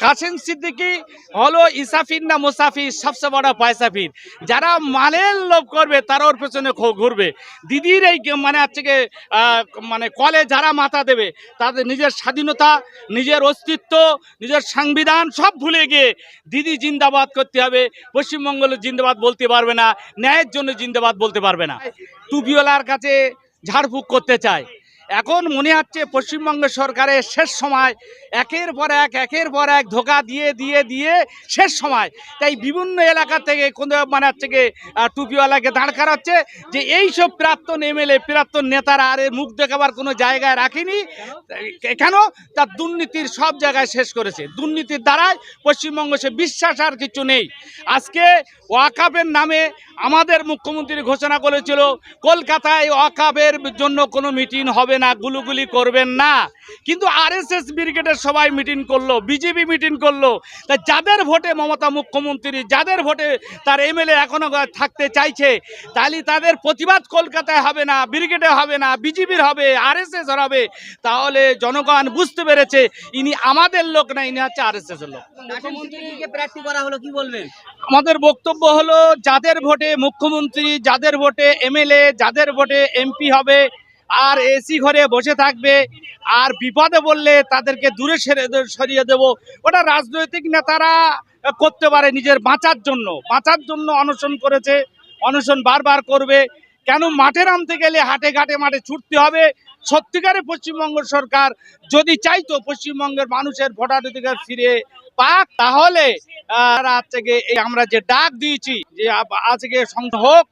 কাসিম সিদ্দিকি হলো ইসাফির না মুসাফির, সবচেয়ে বড় পয়সাফির। যারা মালের লোভ করবে তারা ওর পেছনে ঘুরবে। দিদির এই মানে আজকে মানে কলে যারা মাথা দেবে তাদের নিজের স্বাধীনতা, নিজের অস্তিত্ব, নিজের সংবিধান সব ভুলে গিয়ে দিদি জিন্দাবাদ করতে হবে। পশ্চিমবঙ্গ জিন্দাবাদ বলতে পারবে না, ন্যায়ের জন্য জিন্দাবাদ বলতে পারবে না। টুপিওয়ালার কাছে ঝাড়ফুঁক করতে চায়। এখন মনে হচ্ছে পশ্চিমবঙ্গ সরকারের শেষ সময়, একের পর এক ধোঁকা দিয়ে দিয়ে দিয়ে শেষ সময়। তাই বিভিন্ন এলাকা থেকে কোনো মানে হচ্ছে টুপিওয়ালাকে দাঁড় করাচ্ছে যে এইসব প্রাক্তন এমএলএ, প্রাক্তন নেতারা আর মুখ দেখাবার কোনো জায়গায় রাখেনি। কেন? তার দুর্নীতির সব জায়গায় শেষ করেছে। দুর্নীতির দ্বারাই পশ্চিমবঙ্গ সে বিশ্বাস আর কিছু নেই। আজকে ওয়াকাফের নামে আমাদের মুখ্যমন্ত্রী ঘোষণা করেছিল কলকাতায় ওয়াকাফের জন্য কোনো মিটিং হবে না, গুলুগুলি করবেন না। কিন্তু আরএসএস ব্রিগেডের সবাই মিটিং করলো, বিজেপি মিটিং করলো। তা যাদের ভোটে মমতা মুখ্যমন্ত্রী, যাদের ভোটে তার এমএলএ এখনো থাকতে চাইছে, তাহলে তাদের প্রতিবাদ কলকাতায় হবে না, ব্রিগেডে হবে না, বিজেপির হবে, আরএসএস হবে। তাহলে জনগণ বুঝতে পেরেছে ইনি আমাদের লোক না, ইনি হচ্ছে আরএসএস এর লোক। মুখ্যমন্ত্রীকে প্রার্থী করা হলো, কি বলবেন? আমাদের বক্তব্য হলো যাদের ভোটে মুখ্যমন্ত্রী, যাদের ভোটে এমএলএ, যাদের ভোটে এমপি হবে আর এসি ঘরে বসে থাকবে আর বিপদে বললে তাদেরকে দূরে সরিয়ে দেব, ওটা রাজনৈতিক নেতারা করতে পারে নিজের বাঁচার জন্য অনশন করেছে, অনশন বারবার করবে। কেন? মাঠে নামতে গেলে হাটে ঘাটে মাঠে ছুটতে হবে। সত্যিকারে পশ্চিমবঙ্গ সরকার যদি চাইতো পশ্চিমবঙ্গের মানুষের ভোটাধিকার ফিরে পাক, তাহলে আমরা যে ডাক দিয়েছি যে আজকে সংসদ হোক,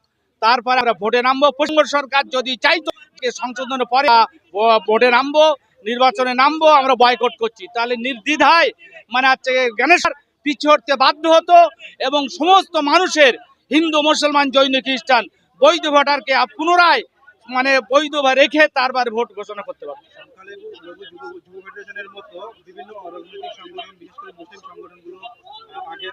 তারপরে আমরা ভোটে নামবো। পশ্চিমবঙ্গ সরকার যদি চাইতো সংশোধনের পরে ভোটে নামবো, নির্বাচনে নামবো, আমরা বয়কট করছি, তাহলে নির্দ্বিধায় মানে গণেশের পিছু হটতে বাধ্য হতো এবং সমস্ত মানুষের হিন্দু, মুসলমান, জৈন, খ্রিস্টান বৈধ ভোটারকে পুনরায় মানে বৈধ বা রেখে তারপর ভোট ঘোষণা করতে পারবে। বিভিন্ন রাজনৈতিক সংগঠন, বিশেষ করে মুসলিম সংগঠনগুলো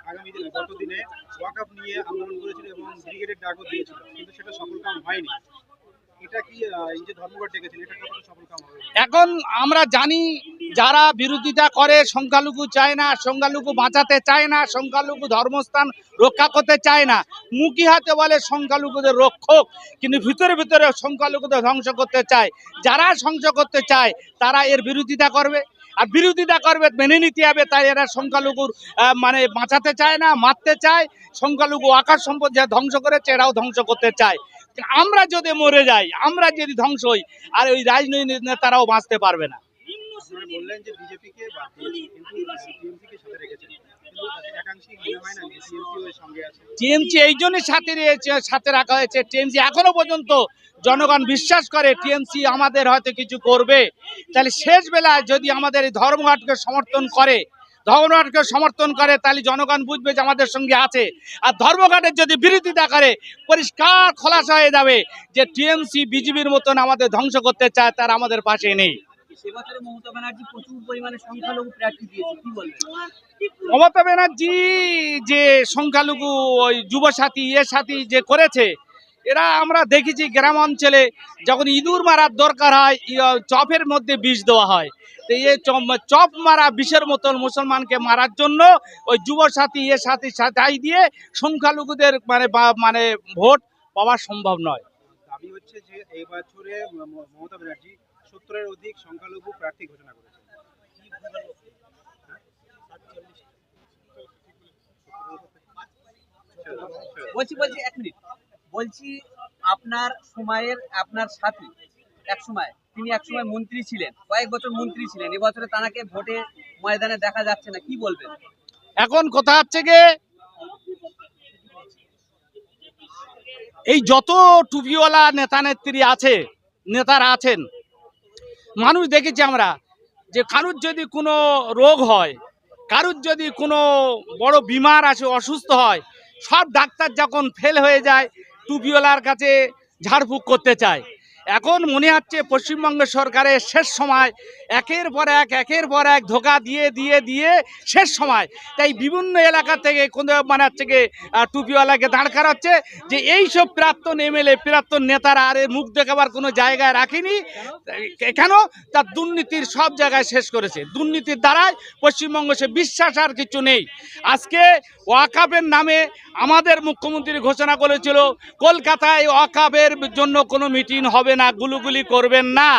আগামী দিনে গত দিনে ওয়াকআপ নিয়ে আন্দোলন করেছিল এবং ব্রিগেডের ডাকও দিয়েছিল, কিন্তু সেটা সফলকাম হয়নি। এটা কি এই যে ধর্মঘট ডেকেছিল, এটা কতটা সফলকাম হবে? এখন আমরা জানি যারা বিরোধিতা করে সংখ্যালঘু চায় না, সংখ্যালঘু বাঁচাতে চায় না, সংখ্যালঘু ধর্মস্থান রক্ষা করতে চায় না। মুখী হাতে বলে সংখ্যালঘুদের রক্ষক, কিন্তু ভিতরে ভিতরে সংখ্যালঘুদের ধ্বংস করতে চায়। যারা ধ্বংস করতে চায় তারা এর বিরোধিতা করবে, আর বিরোধিতা করবে মেনে নিতে হবে। তাই এরা সংখ্যালঘুর মানে বাঁচাতে চায় না, মারতে চায়। সংখ্যালঘু আকাশ সম্পদ যা ধ্বংস করেছে এরাও ধ্বংস করতে চায়। আমরা যদি মরে যাই, আমরা যদি ধ্বংস হই, আর ওই রাজনৈতিক নেতারাও বাঁচতে পারবে না। বললেন যে বিজেপিকে বাদ দিয়েছে, কিন্তু টিএমসিকে সাথে রেখেছেন, কিন্তু একাংশই মনে হয় না যে টিএমসি ওর সঙ্গে আছে। টিএমসি এই জন্যই সাথে রাখা হয়েছে। টিএমসি এখনো পর্যন্ত জনগণ বিশ্বাস করে টিএমসি আমাদের হয়তো কিছু করবে। তাহলে শেষ বেলায় যদি আমাদের এই ধর্মঘটকে সমর্থন করে, তাহলে জনগণ বুঝবে যে আমাদের সঙ্গে আছে। আর ধর্মঘটের যদি বিরোধিতা করে, পরিষ্কার খোলাসা হয়ে যাবে যে টিএমসি বিজেপির মতন আমাদের ধ্বংস করতে চায়, তার আমাদের পাশে নেই। এবছরে মমতা ব্যানার্জি প্রচুর পরিমাণে সংখ্যালঘু প্রার্থী দিয়েছে, কি বলবেন? মমতা ব্যানার্জি যে সংখ্যালঘু ওই যুবসাথী সাথী যে করেছে, এরা আমরা দেখেছি গ্রাম অঞ্চলে যখন ইঁদুর মারার দরকার হয় চপের মধ্যে বিষ দেওয়া হয়। তো এই চপ মারা বিষের মতন মুসলমানকে মারার জন্য ওই যুবসাথী সাথী দিয়ে সংখ্যালঘুদের মানে ভোট পাওয়া সম্ভব নয়। দাবি হচ্ছে যে এই বছরে মমতা ব্যানার্জি 70-এর অধিক সংখ্যালঘু প্রার্থী ঘোষণা করেছে। বলছি এক মিনিট, বলছি আপনার সময়ের আপনার সাথী তিনি এক সময় মন্ত্রী ছিলেন, কয়েক বছর মন্ত্রী ছিলেন, এবছরে তাকে ভোটে ময়দানে দেখা যাচ্ছে না, কি বলবেন? এখন কথা হচ্ছে যে এই যত টুপিওয়ালা নেতারা আছেন, মানুষ দেখেছি আমরা যে কারুর যদি কোনো রোগ হয়, কারুর যদি কোনো বড় বিমার আসে, অসুস্থ হয়, সব ডাক্তার যখন ফেল হয়ে যায় টুপিওয়ালার কাছে ঝাড়ফুঁক করতে চায়। এখন মনে হচ্ছে পশ্চিমবঙ্গ সরকারের শেষ সময়, একের পর এক ধোঁকা দিয়ে দিয়ে দিয়ে শেষ সময়। তাই বিভিন্ন এলাকা থেকে কোনো মানে হচ্ছে কি টুপিওয়ালাকে দাঁড় করাচ্ছে যে এইসব প্রাক্তন এমএলএ প্রাক্তন নেতারা আর এর মুখ দেখাবার কোনো জায়গায় রাখেনি। কেন? তার দুর্নীতির সব জায়গায় শেষ করেছে। দুর্নীতির দ্বারাই পশ্চিমবঙ্গ সে বিশ্বাস আর কিছু নেই। আজকে ওয়াকাফের নামে আমাদের মুখ্যমন্ত্রী ঘোষণা করেছিল কলকাতায় ওয়াকাফের জন্য কোনো মিটিং হবে না, গুলুগুলি করবেন না।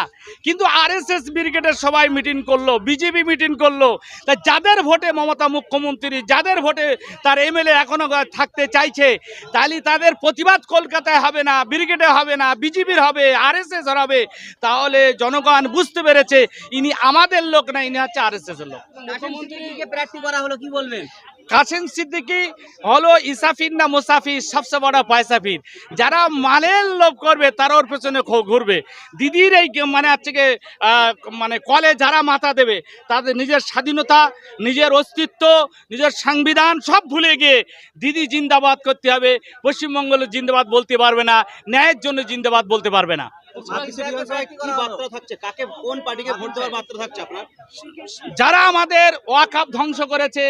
কিন্তু আরএসএস ব্রিগেডের সবাই মিটিং করলো, বিজেপি মিটিং করলো। তা যাদের ভোটে মমতা মুখ্যমন্ত্রী, যাদের ভোটে তার এমএলএ এখনো থাকতে চাইছে, তাহলে তাদের প্রতিবাদ কলকাতায় হবে না, ব্রিগেডে হবে না, বিজেপির হবে, আরএসএস হবে। তাহলে জনগণ বুঝতে পেরেছে ইনি আমাদের লোক না, ইনি হচ্ছে আরএসএস এর লোক। মুখ্যমন্ত্রীকে প্রার্থী করা হলো, কি বলবেন? কাসেম সিদ্দিকী হলো ইসাফির না মুসাফির, সবচেয়ে বড় পয়সাফির। যারা মালের লোভ করবে তারা ওর পেছনে ঘুরবে। দিদির এই মানে হচ্ছে কি মানে কলে যারা মাথা দেবে তাদের নিজের স্বাধীনতা, নিজের অস্তিত্ব, নিজের সংবিধান সব ভুলে গিয়ে দিদি জিন্দাবাদ করতে হবে। পশ্চিমবঙ্গ জিন্দাবাদ বলতে পারবে না, ন্যায়ের জন্য জিন্দাবাদ বলতে পারবে না। যারা আমাদের ওয়াকাফ ধ্বংস করেছে,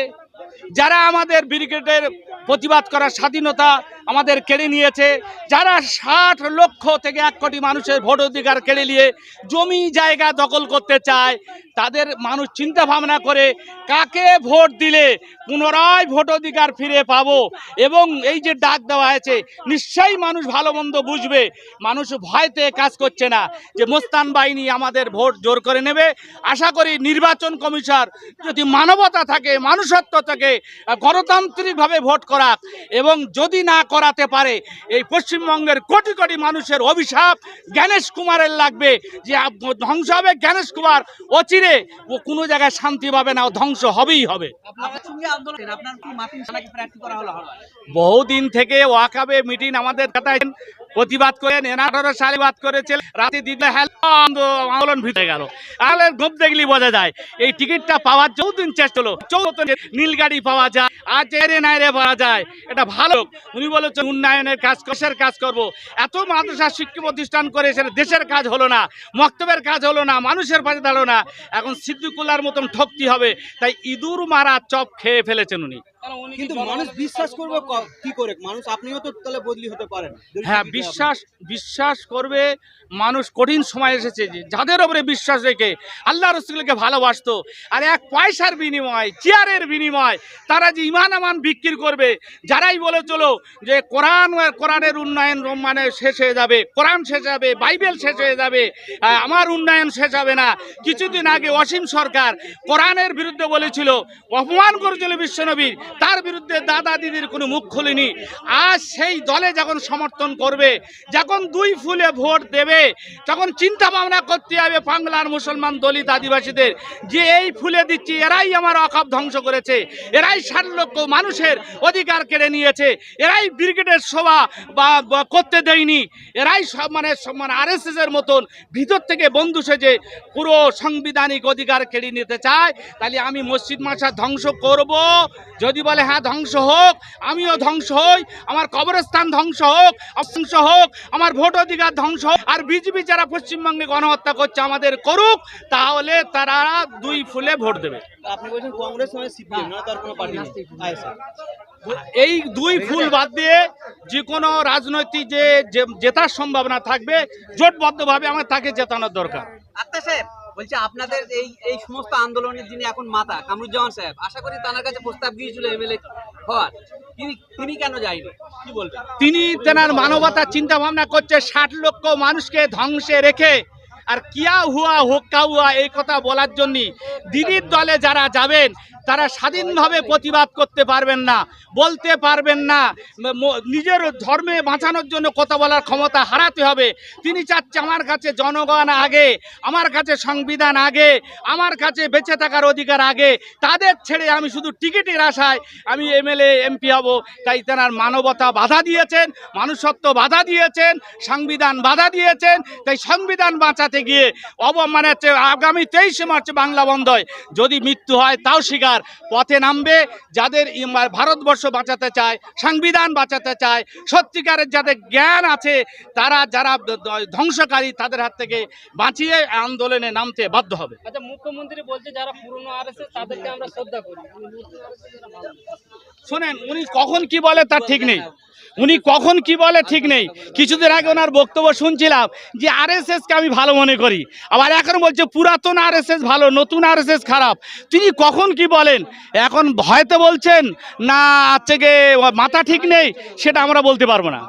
যারা আমাদের ব্রিগেডের প্রতিবাদ করার স্বাধীনতা আমাদের কেড়ে নিয়েছে, যারা 60 লক্ষ থেকে 1 কোটি মানুষের ভোট অধিকার কেড়ে নিয়ে জমি জায়গা দখল করতে চায়, তাদের মানুষ চিন্তা ভাবনা করে কাকে ভোট দিলে পুনরায় ভোট অধিকার ফিরে পাবো। এবং এই যে ডাক দেওয়া হয়েছে, নিশ্চয়ই মানুষ ভালো মন্দ বুঝবে। মানুষ ভয়তে কাজ করছে না যে মোস্তান বাহিনী আমাদের ভোট জোর করে নেবে। আশা করি নির্বাচন কমিশন যদি মানবতা থাকে, মানুষত্ব থাকে, গণতান্ত্রিকভাবে ভোট করাক। এবং যদি না করাতে পারে, এই পশ্চিমবঙ্গের কোটি কোটি মানুষের অভিশাপ জ্ঞানেশ কুমারের লাগবে যে ধ্বংস হবে জ্ঞানেশ কুমার। অচিরে ও কোনো জায়গায় শান্তি পাবে না, ও ধ্বংস হবেই হবে। বহুদিন থেকে ওয়াকাবে মিটিং আমাদের কাটায় প্রতিবাদ করেন, 18 সালে বাদ করেছিল, রাতে দিতে আন্দোলন ভিতরে গেল। আর গোপ দেখলি বোঝা যায় এই টিকিটটা পাওয়ার 14 চেষ্টা হলো, 14 নীলগাড়ি পাওয়া যায়, আজ এরে নাইরে পাওয়া যায়। এটা ভালো। উনি বলেছেন উন্নয়নের কাজ, কষের কাজ করব। এত মাদ্রাসা শিক্ষা প্রতিষ্ঠান করে সেটা দেশের কাজ হলো না, মক্তবের কাজ হলো না, মানুষের পাশে দাঁড়ালো না। এখন সিদ্দিকুল্লাহর মতন ঠকতে হবে, তাই ইঁদুর মারা চপ খেয়ে ফেলেছেন উনি। কিন্তু মানুষ বিশ্বাস করবে কি করে? মানুষ আপনিও তো তাহলে বদলি হতে পারেন। হ্যাঁ, বিশ্বাস করবে মানুষ। কঠিন সময় এসেছে যে যাদের উপরে বিশ্বাস রেখে আল্লাহ রসুলকে ভালোবাসতো, আর 1 পয়সার বিনিময়, চেয়ারের বিনিময় তারা যে ইমান আমান বিক্রি করবে। যারাই বলে চলো যে কোরআনের উন্নয়ন মানে শেষ হয়ে যাবে, কোরআন শেষ হবে, বাইবেল শেষ হয়ে যাবে, আমার উন্নয়ন শেষ হবে না। কিছুদিন আগে অসীম সরকার কোরআনের বিরুদ্ধে বলেছিল, অপমান করেছিল বিশ্বনবীর, তার বিরুদ্ধে দাদা দিদির কোনো মুখ খুলেনি। আজ সেই দলে যখন সমর্থন করবে, যখন 2 ফুলে ভোট দেবে, তখন চিন্তা ভাবনা করতে হবে বাংলার মুসলমান দলিত আদিবাসীদের যে এই ফুলে দিচ্ছি, এরাই আমার ওয়াকাফ ধ্বংস করেছে, এরাই 60 লক্ষ মানুষের অধিকার কেড়ে নিয়েছে, এরাই ব্রিগেডের সভা বা করতে দেয়নি, এরাই মানে আরএসএস এর মতন ভিতর থেকে বন্ধু সেজে পুরো সাংবিধানিক অধিকার কেড়ে নিতে চায়। তাহলে আমি মসজিদ মাদ্রাসা ধ্বংস করব। যদি বলে হ্যাঁ ধ্বংস হোক, আমিও ধ্বংস হই, আমার কবরস্থান ধ্বংস হোক, আমার ভোট অধিকার ধ্বংস হোক। আর বিজেপি যারা পশ্চিমবঙ্গে গণহত্যা করছে আমাদের করুক, তাহলে তারা 2 ফুলে ভোট দেবে। আপনি বলছেন কংগ্রেস মানে সিপিএম না, তার কোনো পার্টি নেই। এই 2 ফুল বাদ দিয়ে যে কোনো রাজনৈতিক যে জেতার সম্ভাবনা থাকবে, জোটবদ্ধভাবে আমার তাকে জেতানোর দরকার। আক্তার সাহেব বলছে আপনাদের এই সমস্ত আন্দোলনের যিনি এখন মাথা কামরুজ্জামান সাহেব, আশা করি তার কাছে প্রস্তাব দিয়েছিল এমএলএ হওয়ার, তিনি কেন যায়নি, কি বলবেন? তিনি তেনার মানবতা চিন্তা ভাবনা করছে 60 লক্ষ মানুষকে ধ্বংসে রেখে। আর কিয়া হুয়া হোক্কা হুয়া এই কথা বলার জন্য দিদির দলে যারা যাবেন তারা স্বাধীনভাবে প্রতিবাদ করতে পারবেন না, বলতে পারবেন না, নিজের ধর্মে বাঁচানোর জন্য কথা বলার ক্ষমতা হারাতে হবে। তিনি চাচ্ছে আমার কাছে জনগণ আগে, আমার কাছে সংবিধান আগে, আমার কাছে বেঁচে থাকার অধিকার আগে। তাদের ছেড়ে আমি শুধু টিকিটের আশায় আমি এমএলএ এমপি হব। তাই তেনার মানবতা বাধা দিয়েছেন, মানুষত্ব বাধা দিয়েছেন, সংবিধান বাধা দিয়েছেন। তাই সংবিধান বাঁচাতে মাঠে গিয়ে মানে হচ্ছে আগামী 23শে মার্চ বাংলা বন্ধ হয়, যদি মৃত্যু হয় তাও স্বীকার, পথে নামবে। যাদের ভারতবর্ষ বাঁচাতে চায়, সংবিধান বাঁচাতে চায়, সত্যিকারের যাদের জ্ঞান আছে, তারা যারা ধ্বংসকারী তাদের হাত থেকে বাঁচিয়ে আন্দোলনে নামতে বাধ্য হবে। আচ্ছা, মুখ্যমন্ত্রী বলছে যারা পুরনো আরএসএস তাদেরকে আমরা শ্রদ্ধা করি, শোনেন, উনি কখন কি বলে তার ঠিক নেই, উনি কখন কি বলে ঠিক নেই। কিছুদিন আগে ওনার বক্তব্য শুনছিলাম যে আরএসএসকে আমি ভালো মনে করি, আবার এখন বলছে পুরাতন আরএসএস ভালো, নতুন আরএসএস খারাপ। তিনি কখন কি বলেন, এখন ভয়তে বলছেন না হচ্ছে গিয়ে মাথা ঠিক নেই, সেটা আমরা বলতে পারবো না।